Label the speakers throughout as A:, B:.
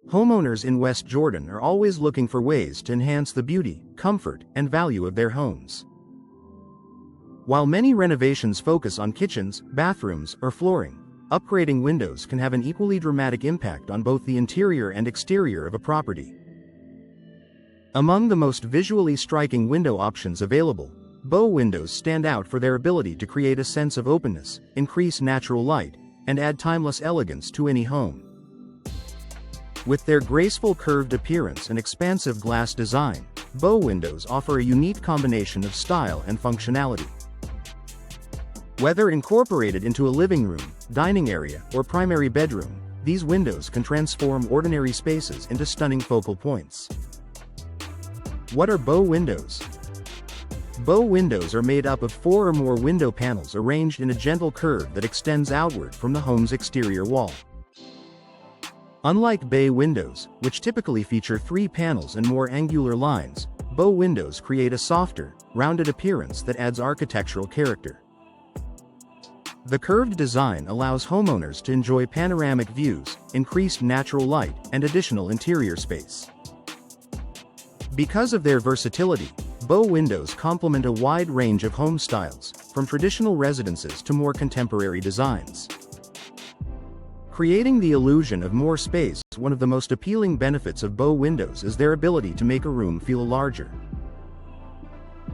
A: Homeowners in West Jordan are always looking for ways to enhance the beauty, comfort, and value of their homes. While many renovations focus on kitchens, bathrooms, or flooring, upgrading windows can have an equally dramatic impact on both the interior and exterior of a property. Among the most visually striking window options available, bow windows stand out for their ability to create a sense of openness, increase natural light, and add timeless elegance to any home. With their graceful curved appearance and expansive glass design, bow windows offer a unique combination of style and functionality. Whether incorporated into a living room, dining area, or primary bedroom, these windows can transform ordinary spaces into stunning focal points. What are bow windows? Bow windows are made up of 4 or more window panels arranged in a gentle curve that extends outward from the home's exterior wall. Unlike bay windows, which typically feature 3 panels and more angular lines, bow windows create a softer, rounded appearance that adds architectural character. The curved design allows homeowners to enjoy panoramic views, increased natural light, and additional interior space. Because of their versatility, bow windows complement a wide range of home styles, from traditional residences to more contemporary designs. Creating the illusion of more space, one of the most appealing benefits of bow windows is their ability to make a room feel larger.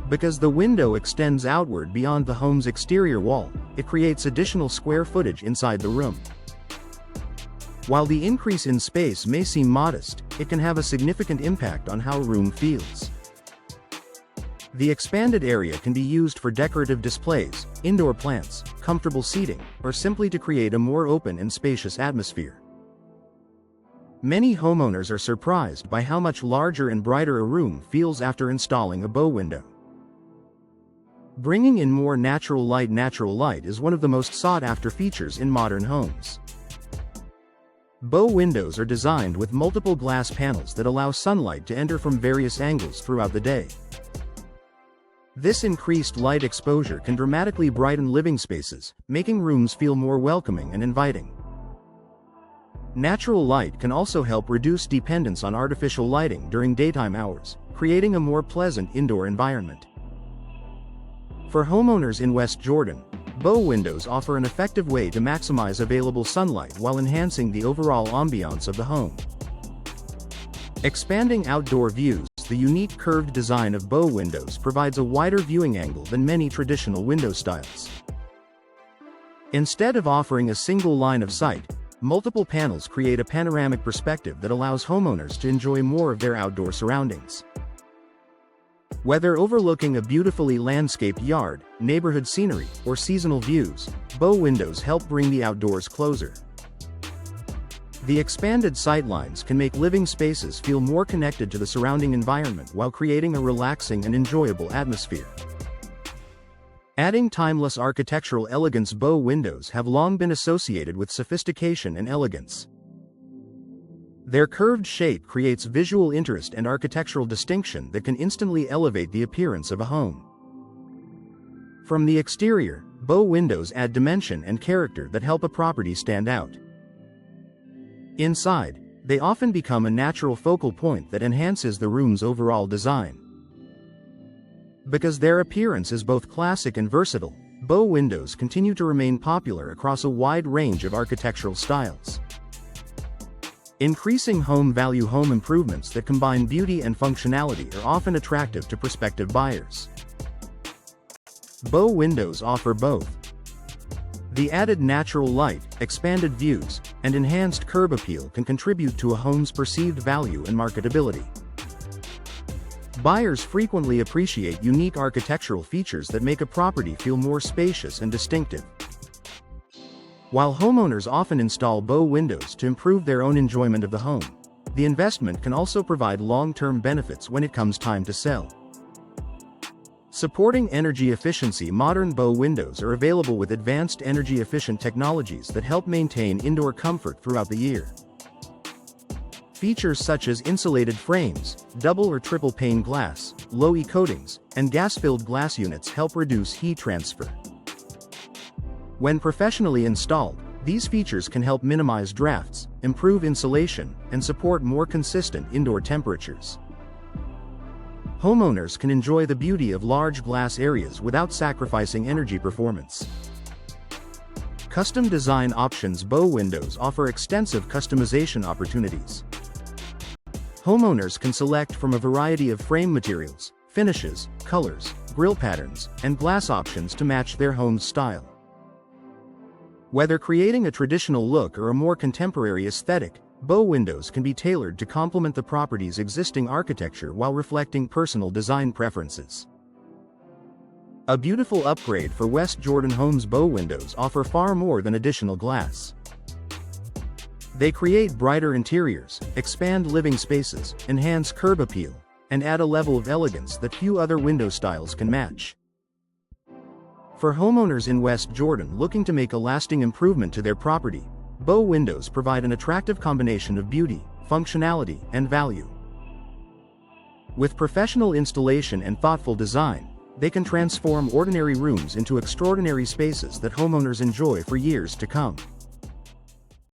A: Because the window extends outward beyond the home's exterior wall, it creates additional square footage inside the room. While the increase in space may seem modest, it can have a significant impact on how a room feels. The expanded area can be used for decorative displays, indoor plants, comfortable seating, or simply to create a more open and spacious atmosphere. Many homeowners are surprised by how much larger and brighter a room feels after installing a bow window. Bringing in more natural light is one of the most sought-after features in modern homes. Bow windows are designed with multiple glass panels that allow sunlight to enter from various angles throughout the day. This increased light exposure can dramatically brighten living spaces, making rooms feel more welcoming and inviting. Natural light can also help reduce dependence on artificial lighting during daytime hours, creating a more pleasant indoor environment. For homeowners in West Jordan, bow windows offer an effective way to maximize available sunlight while enhancing the overall ambiance of the home. Expanding outdoor views, the unique curved design of bow windows provides a wider viewing angle than many traditional window styles. Instead of offering a single line of sight, multiple panels create a panoramic perspective that allows homeowners to enjoy more of their outdoor surroundings. Whether overlooking a beautifully landscaped yard, neighborhood scenery, or seasonal views, bow windows help bring the outdoors closer. The expanded sightlines can make living spaces feel more connected to the surrounding environment while creating a relaxing and enjoyable atmosphere. Adding timeless architectural elegance, bow windows have long been associated with sophistication and elegance. Their curved shape creates visual interest and architectural distinction that can instantly elevate the appearance of a home. From the exterior, bow windows add dimension and character that help a property stand out. Inside, they often become a natural focal point that enhances the room's overall design. Because their appearance is both classic and versatile, bow windows continue to remain popular across a wide range of architectural styles. Increasing home value, home improvements that combine beauty and functionality are often attractive to prospective buyers. Bow windows offer both. The added natural light, expanded views, and enhanced curb appeal can contribute to a home's perceived value and marketability. Buyers frequently appreciate unique architectural features that make a property feel more spacious and distinctive. While homeowners often install bow windows to improve their own enjoyment of the home, the investment can also provide long-term benefits when it comes time to sell. Supporting energy efficiency, modern bow windows are available with advanced energy-efficient technologies that help maintain indoor comfort throughout the year. Features such as insulated frames, double or triple pane glass, low-E coatings, and gas-filled glass units help reduce heat transfer. When professionally installed, These features can help minimize drafts, improve insulation, and support more consistent indoor temperatures. Homeowners can enjoy the beauty of large glass areas without sacrificing energy performance. Custom design options. Bow windows offer extensive customization opportunities. Homeowners can select from a variety of frame materials, finishes, colors, grille patterns, and glass options to match their home's style. Whether creating a traditional look or a more contemporary aesthetic, bow windows can be tailored to complement the property's existing architecture while reflecting personal design preferences. A beautiful upgrade for West Jordan Homes. Bow windows offer far more than additional glass. They create brighter interiors, expand living spaces, enhance curb appeal, and add a level of elegance that few other window styles can match. For homeowners in West Jordan looking to make a lasting improvement to their property, bow windows provide an attractive combination of beauty, functionality, and value. With professional installation and thoughtful design, they can transform ordinary rooms into extraordinary spaces that homeowners enjoy for years to come.